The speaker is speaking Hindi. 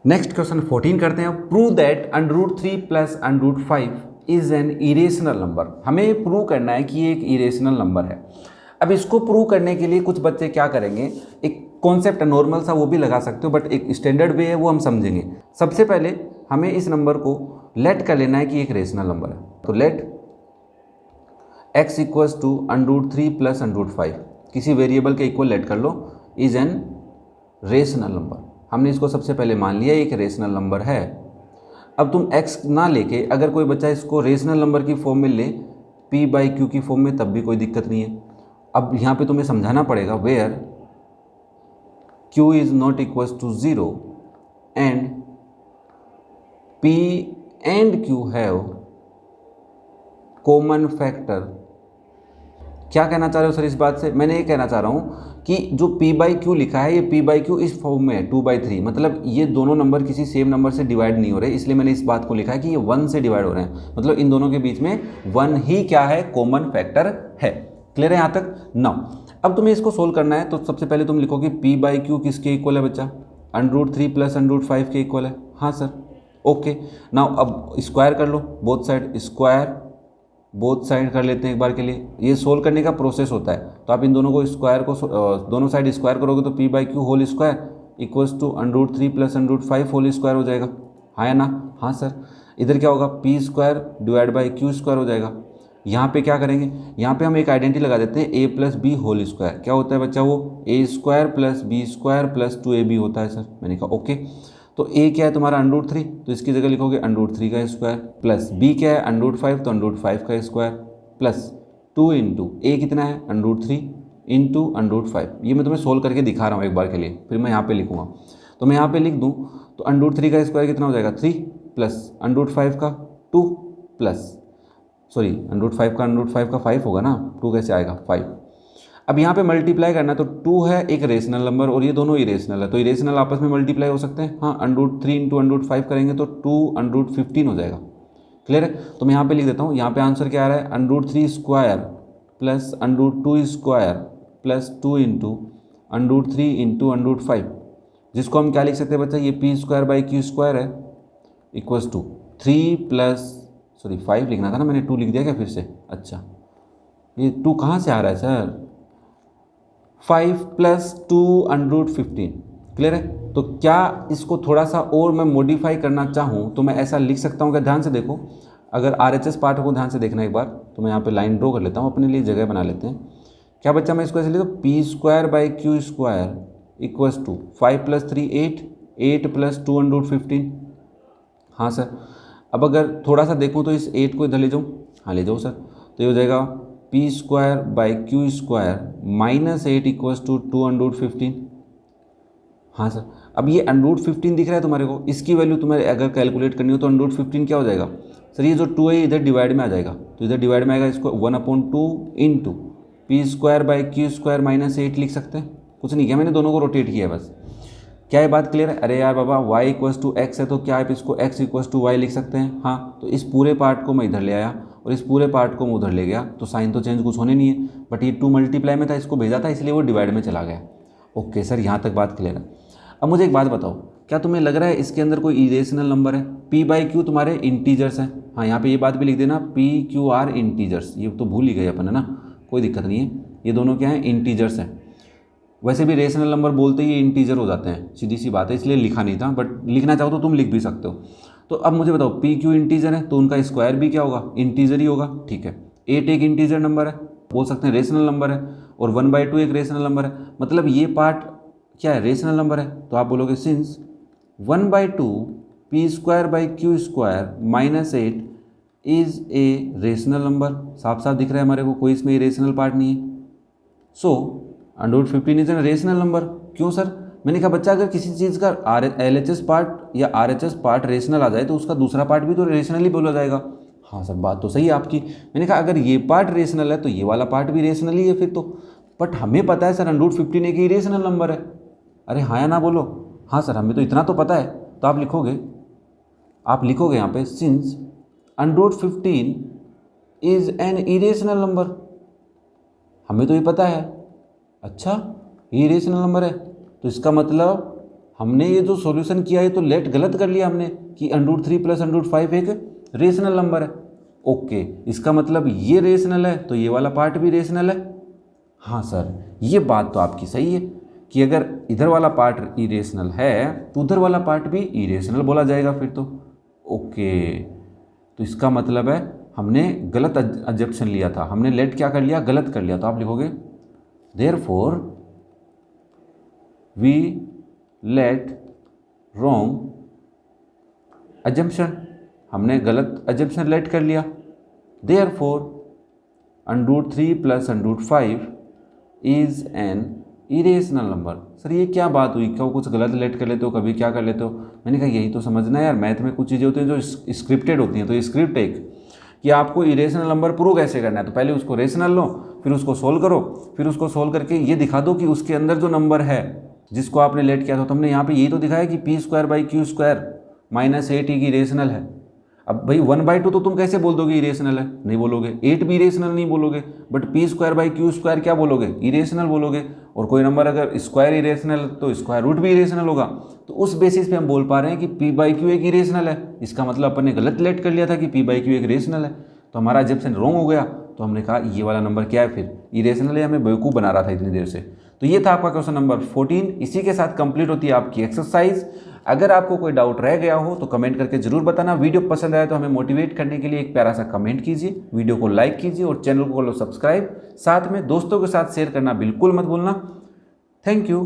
नेक्स्ट क्वेश्चन 14 करते हैं। Prove that √3 plus √5 is an irrational number. हमें प्रूव करना है कि ये एक इरेशनल नंबर है। अब इसको प्रूव करने के लिए कुछ बच्चे क्या करेंगे, एक कॉन्सेप्ट नॉर्मल सा वो भी लगा सकते हो, बट एक स्टैंडर्ड वे है वो हम समझेंगे। सबसे पहले हमें इस नंबर को लेट कर लेना है कि एक रेशनल नंबर है। तो let x equals to √3 plus √5 किसी वेरिएबल के इक्वल लेट कर लो, इज एन रेशनल नंबर। हमने इसको सबसे पहले मान लिया एक रेशनल नंबर है। अब तुम x ना लेके अगर कोई बच्चा इसको रेशनल नंबर की फॉर्म में ले, p/q की फॉर्म में, तब भी कोई दिक्कत नहीं है। अब यहाँ पे तुम्हें समझाना पड़ेगा where q is not equals to 0 and p and q have common factor. क्या कहना चाह रहे हो सर इस बात से? मैंने ये कहना चाह रहा हूँ कि जो p/q लिखा है, ये p/q इस फॉर्म में है 2/3, मतलब ये दोनों नंबर किसी सेम नंबर से डिवाइड नहीं हो रहे, इसलिए मैंने इस बात को लिखा है कि ये 1 से डिवाइड हो रहे हैं, मतलब इन दोनों के बीच में 1 ही क्या है, कॉमन फैक्टर है। क्लियर है यहाँ तक? नाउ अब तुम्हें इसको सोल्व करना है, तो सबसे पहले तुम लिखोगे p/q किसके इक्वल है बच्चा? √3 प्लस √5 के इक्वल है। हाँ सर, ओके। नाउ अब स्क्वायर कर लो both side, square both side कर लेते हैं एक बार के लिए। ये सोल्व करने का प्रोसेस होता है, तो आप इन दोनों को स्क्वायर को दोनों साइड स्क्वायर करोगे तो p/q whole square equals to √3 plus √5 whole square हो जाएगा। हाँ या ना? हाँ सर। इधर क्या होगा? p square divide by q square हो जाएगा। यहाँ पे क्या करेंगे, यहाँ पे हम एक आइडेंटिटी लगा देते हैं a plus B whole square. क्या होता है बच्चा? वो a square plus B square plus 2ab होता है सर। मैंने कहा ओके। तो a क्या है तुम्हारा? √3, तो इसकी जगह लिखोगे √3 का स्क्वायर, प्लस b क्या है? √5, तो √5 का स्क्वायर, प्लस 2 इंटू a कितना है? √3 इंटू √5। ये मैं तुम्हें सोल्व करके दिखा रहा हूँ एक बार के लिए, फिर मैं यहाँ पे लिखूँगा। तो मैं यहाँ पे लिख दूँ तो √3 का स्क्वायर कितना हो जाएगा? 3 प्लस √5 का 2 प्लस सॉरी √5 का 5 होगा ना, 2 कैसे आएगा? 5। अब यहाँ पे मल्टीप्लाई करना है, तो 2 है एक रेशनल नंबर और ये दोनों इरेशनल है, तो इरेशनल आपस में मल्टीप्लाई हो सकते हैं। हाँ, √3 इंटू √5 करेंगे तो 2√15 हो जाएगा। क्लियर है? तो मैं यहाँ पे लिख देता हूँ, यहाँ पे आंसर क्या आ रहा है? √3 square plus √2 square plus 2 into √3 into √5, जिसको हम क्या लिख सकते हैं बच्चा? ये p square by q square है इक्वल्स टू 3 प्लस 5 लिखना था ना, मैंने 2 लिख दिया क्या फिर से? अच्छा, ये 2 कहाँ से आ रहा है सर? 5 प्लस 2 √15। क्लियर है? तो क्या इसको थोड़ा सा और मैं मॉडिफाई करना चाहूँ तो मैं ऐसा लिख सकता हूँ क्या? ध्यान से देखो, अगर RHS पार्ट को ध्यान से देखना एक बार, तो मैं यहाँ पे लाइन ड्रॉ कर लेता हूँ, अपने लिए जगह बना लेते हैं। क्या बच्चा मैं इसको ऐसे लिखता हूँ? p square by q square equals to 5 plus 3 8 plus 2 √15। हाँ सर। अब अगर थोड़ा सा देखूँ तो इस 8 को इधर ले जाऊँ। हाँ ले जाओ सर। तो ये हो जाएगा p square by q square minus 8 equals to 2 √15। हाँ सर। अब ये √15 दिख रहा है तुम्हारे को, इसकी वैल्यू तुम्हें अगर कैलकुलेट करनी हो तो √15 क्या हो जाएगा सर? ये जो 2 है इधर डिवाइड में आ जाएगा, तो इधर डिवाइड में आएगा, इसको 1/2 into p square by q square minus 8 लिख सकते हैं। कुछ नहीं किया मैंने, दोनों को रोटेट किया बस। क्या ये बात क्लियर है? अरे यार बाबा, y इक्वल्स टू एक्स है तो क्या आप इसको x इक्वल्स टू वाई लिख सकते हैं? हाँ। तो इस पूरे पार्ट को मैं इधर ले आया और इस पूरे पार्ट को मैं उधर ले गया, तो साइन तो चेंज कुछ होने नहीं है, बट ये 2 मल्टीप्लाई में था, इसको भेजा था, इसलिए वो डिवाइड में चला गया। ओके सर, यहाँ तक बात क्लियर है। अब मुझे एक बात बताओ, क्या तुम्हें लग रहा है इसके अंदर कोई इरेशनल नंबर है? p/q तुम्हारे इंटीजर्स हैं। हाँ, यहाँ पे ये बात भी लिख देना, p q r इंटीजर्स, ये तो भूल ही गए अपन है ना, कोई दिक्कत नहीं है। ये दोनों क्या हैं? इंटीजर्स हैं। वैसे भी रेशनल नंबर बोलते ही इंटीजर हो जाते हैं, सीधी सी बात है, इसलिए लिखा नहीं था, बट लिखना चाहो तो तुम लिख भी सकते हो। तो अब मुझे बताओ, p q इंटीजर है तो उनका स्क्वायर भी क्या होगा? इंटीजर ही होगा। ठीक है, 8 एक इंटीजर नंबर है, बोल सकते हैं रेशनल नंबर है, और 1/2 एक रेशनल नंबर है, मतलब ये पार्ट क्या है? रेशनल नंबर है। तो आप बोलोगे since 1/2 p square by q square minus 8 is a rational number. साफ साफ दिख रहा है हमारे को, कोई इसमें रेशनल पार्ट नहीं है। सो √15 इज एन रेशनल नंबर। क्यों सर? मैंने कहा बच्चा, अगर किसी चीज़ का LHS पार्ट या RHS पार्ट रेशनल आ जाए तो उसका दूसरा पार्ट भी तो रेशनल ही बोला जाएगा। हाँ सर, बात तो सही है आपकी। मैंने कहा अगर ये पार्ट रेशनल है तो ये वाला पार्ट भी रेशनल ही है फिर तो। बट हमें पता है सर √15 एक ही रेशनल नंबर है। अरे हाँ या ना बोलो? हाँ सर, हमें तो इतना तो पता है। तो आप लिखोगे यहाँ पे since √15 is an irrational number. हमें तो ये पता है। अच्छा, ये रेशनल नंबर है तो इसका मतलब हमने ये जो सॉल्यूशन किया है तो लेट गलत कर लिया हमने कि √3 + √5 एक रेशनल नंबर है। ओके, इसका मतलब ये रेशनल है तो ये वाला पार्ट भी रेशनल है। हाँ सर, ये बात तो आपकी सही है कि अगर इधर वाला पार्ट इरेशनल है तो उधर वाला पार्ट भी इरेशनल बोला जाएगा फिर तो। ओके, तो इसका मतलब है हमने गलत अजम्पशन लिया था, हमने लेट क्या कर लिया, गलत कर लिया। तो आप लिखोगे therefore we let wrong assumption, हमने गलत अजम्पशन लेट कर लिया। Therefore √3 + √5 is an irrational number. Sir ये क्या बात हुई, क्या कुछ गलत लेट कर लेते हो, कभी क्या कर लेते हो? मैंने कहा यही तो समझना है यार, मैथ में कुछ चीज़ें होती हैं जो स्क्रिप्टेड होती हैं। तो ये स्क्रिप्ट एक कि आपको इरेशनल नंबर प्रूव कैसे करना है, तो पहले उसको रेशनल लो, फिर उसको सोल्व करो, फिर उसको सोल्व करके ये दिखा दो कि उसके अंदर जो नंबर है जिसको आपने लेट किया था, तो हमने यहाँ पे यही तो दिखाया कि p² / Q² - 8 की इरेशनल है। अब भाई 1/2 तो तुम कैसे बोल दोगे इरेशनल है, नहीं बोलोगे। 8 भी इरेशनल नहीं बोलोगे, बट p² / Q² क्या बोलोगे, इरेशनल बोलोगे। और कोई नंबर अगर स्क्वायर इरेशनल तो स्क्वायर रूट भी इरेशनल होगा। तो उस बेसिस पे हम बोल पा रहे हैं कि p/q एक इरेशनल है। इसका मतलब अपन ने गलत लेट कर लिया था कि p/q एक रेशनल है, तो हमारा जब रॉन्ग हो गया। तो हमने कहा ये वाला नंबर क्या है, फिर इरेशनल है, हमें बेवकूफ़ बना रहा था इतनी देर से। तो ये था आपका क्वेश्चन नंबर 14। इसी के साथ कंप्लीट होती है आपकी एक्सरसाइज। अगर आपको कोई डाउट रह गया हो तो कमेंट करके जरूर बताना। वीडियो पसंद आया तो हमें मोटिवेट करने के लिए एक प्यारा सा कमेंट कीजिए, वीडियो को लाइक कीजिए और चैनल को लो सब्सक्राइब। साथ में दोस्तों के साथ शेयर करना बिल्कुल मत भूलना। Thank you.